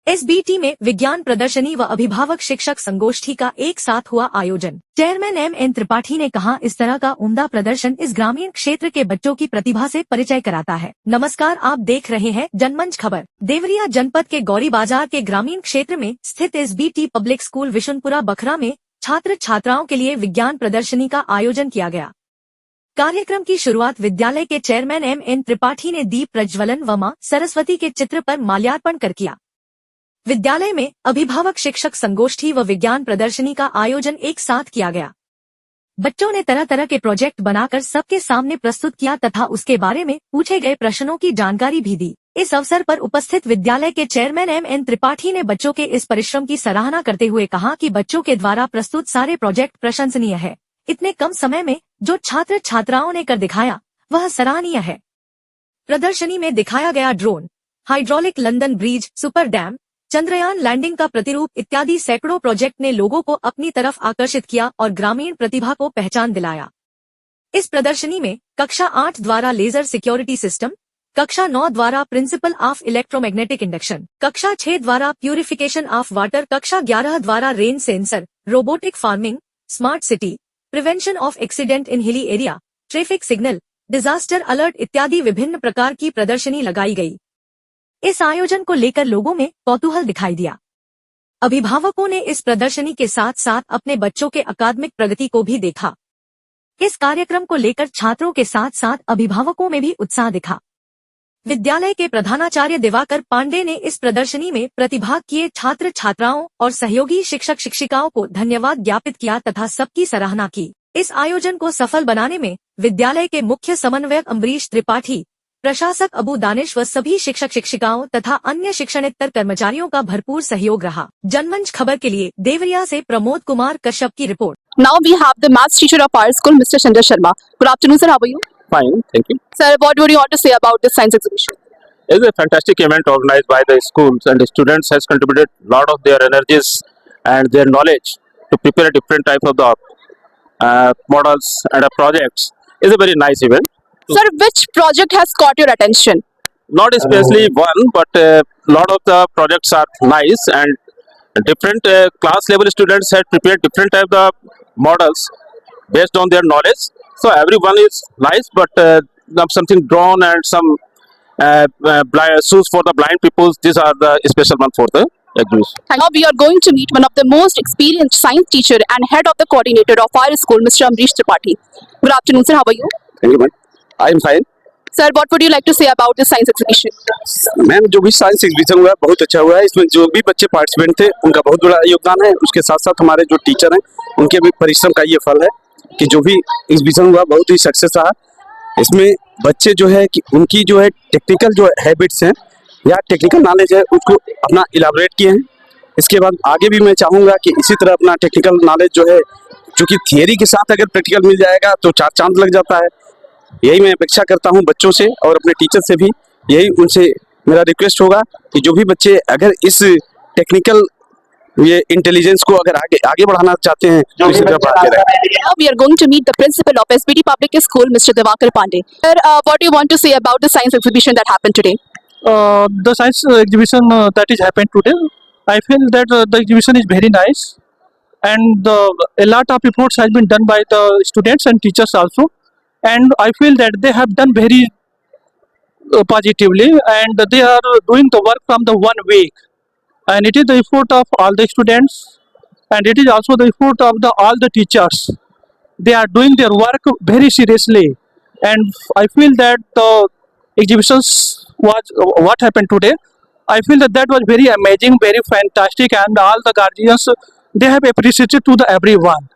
SBT में विज्ञान प्रदर्शनी व अभिभावक शिक्षक संगोष्ठी का एक साथ हुआ आयोजन। Chairman M.N.. त्रिपाठी ने कहा, इस तरह का उम्दा प्रदर्शन इस ग्रामीण क्षेत्र के बच्चों की प्रतिभा से परिचय कराता है। नमस्कार, आप देख रहे हैं जनमंच खबर। देवरिया जनपद के गौरी बाजार के ग्रामीण क्षेत्र में स्थित एसबीटी पब्लिक स्कूल विशुनपुरा बखरा में छात्र छात्राओं के लिए विज्ञान प्रदर्शनी का आयोजन किया गया। कार्यक्रम की शुरुआत विद्यालय के चेयरमैन एम.एन. त्रिपाठी ने दीप प्रज्वलन व मां सरस्वती के चित्र पर माल्यार्पण कर किया। विद्यालय में अभिभावक शिक्षक संगोष्ठी व विज्ञान प्रदर्शनी का आयोजन एक साथ किया गया। बच्चों ने तरह तरह के प्रोजेक्ट बनाकर सबके सामने प्रस्तुत किया तथा उसके बारे में पूछे गए प्रश्नों की जानकारी भी दी। इस अवसर पर उपस्थित विद्यालय के चेयरमैन एम.एन. त्रिपाठी ने बच्चों के इस परिश्रम की सराहना करते हुए कहा कि बच्चों के द्वारा प्रस्तुत सारे प्रोजेक्ट प्रशंसनीय है। इतने कम समय में जो छात्र छात्राओं ने कर दिखाया वह सराहनीय है। प्रदर्शनी में दिखाया गया drone, hydraulic London bridge, super dam, Chandrayaan landing का प्रतिरूप इत्यादि सैकड़ों प्रोजेक्ट ने लोगों को अपनी तरफ आकर्षित किया और ग्रामीण प्रतिभा को पहचान दिलाया। इस प्रदर्शनी में कक्षा 8 द्वारा लेजर सिक्योरिटी सिस्टम, कक्षा 9 द्वारा प्रिंसिपल ऑफ इलेक्ट्रोमैग्नेटिक इंडक्शन, कक्षा 6 द्वारा प्यूरिफिकेशन ऑफ वाटर, कक्षा 11 द्वारा rain sensor, robotic farming, smart city, prevention of accident in hilly area, traffic signal, disaster alert इत्यादि विभिन्न प्रकार की प्रदर्शनी लगाई गई। इस आयोजन को लेकर लोगों में कौतूहल दिखाई दिया। अभिभावकों ने इस प्रदर्शनी के साथ साथ अपने बच्चों के अकादमिक प्रगति को भी देखा। इस कार्यक्रम को लेकर छात्रों के साथ साथ अभिभावकों में भी उत्साह दिखा। विद्यालय के प्रधानाचार्य दिवाकर पांडे ने इस प्रदर्शनी में प्रतिभाग किए छात्र छात्राओं और सहयोगी शिक्षक शिक्षिकाओं को धन्यवाद ज्ञापित किया तथा सबकी सराहना की। इस आयोजन को सफल बनाने में विद्यालय के मुख्य समन्वयक अम्बरीश त्रिपाठी, प्रशासक अबू दानिश व सभी शिक्षक शिक्षिकाओं तथा अन्य शिक्षणेत्तर कर्मचारियों का भरपूर सहयोग रहा। जनमंच खबर के लिए देवरिया से प्रमोद कुमार कश्यप की report. Now we have the maths teacher of our school, Mr. Chandra Sharma. Good afternoon, sir. How are you? Fine, thank you. Sir, what would you want to say about this science exhibition? It's a fantastic event organized by the schools, and the students has contributed a lot of their energies and their knowledge to prepare different types of the models and projects. It's a very nice event. Sir, which project has caught your attention? Not especially one, but a lot of the projects are nice, and different class level students have prepared different types of models based on their knowledge. So everyone is nice, but something drawn and some shoes for the blind people. These are the special one for the exhibition. Now we are going to meet one of the most experienced science teacher and head of the coordinator of our school, Mr. Amrish Tripathi. Good afternoon, sir. How are you? Thank you, ma'am. I am fine. Sir, what would you like to say about this science exhibition? Ma'am, जो भी science exhibition हुआ है बहुत अच्छा हुआ है। इसमें जो भी बच्चे पार्टिसिपेंट थे उनका बहुत बड़ा योगदान है। उसके साथ साथ हमारे जो टीचर हैं उनके भी परिश्रम का ये फल है कि जो भी एग्जीबिशन हुआ बहुत ही सक्सेस रहा। इसमें बच्चे जो है कि उनकी जो है टेक्निकल जो हैबिट्स हैं या टेक्निकल नॉलेज है उसको अपना इलाबोरेट किए हैं। इसके बाद आगे भी मैं चाहूँगा कि इसी तरह अपना टेक्निकल नॉलेज जो है, चूँकि थियरी के साथ अगर प्रैक्टिकल मिल जाएगा तो 4 चांद लग जाता है। यही मैं अपेक्षा करता हूं बच्चों से और अपने टीचर से भी। यही उनसे मेरा रिक्वेस्ट होगा कि जो भी बच्चे अगर इस टेक्निकल ये इंटेलिजेंस को अगर आगे बढ़ाना चाहते हैं तो इसी तरह आगे रहें। Now we are going to meet the principal of SBT Public School, Mr. Diwakar Pandey. Sir, what do you want to say about the science exhibition that happened today? The science exhibition that is happened today, I feel that the exhibition is very nice, and a lot of efforts has been done by the students and teachers also. And I feel that they have done very positively, and they are doing the work from the one week, and it is the effort of all the students, and it is also the effort of all the teachers. They are doing their work very seriously, and I feel that the exhibitions was what happened today. I feel that was very amazing, very fantastic, and all the guardians, they have appreciated to the everyone.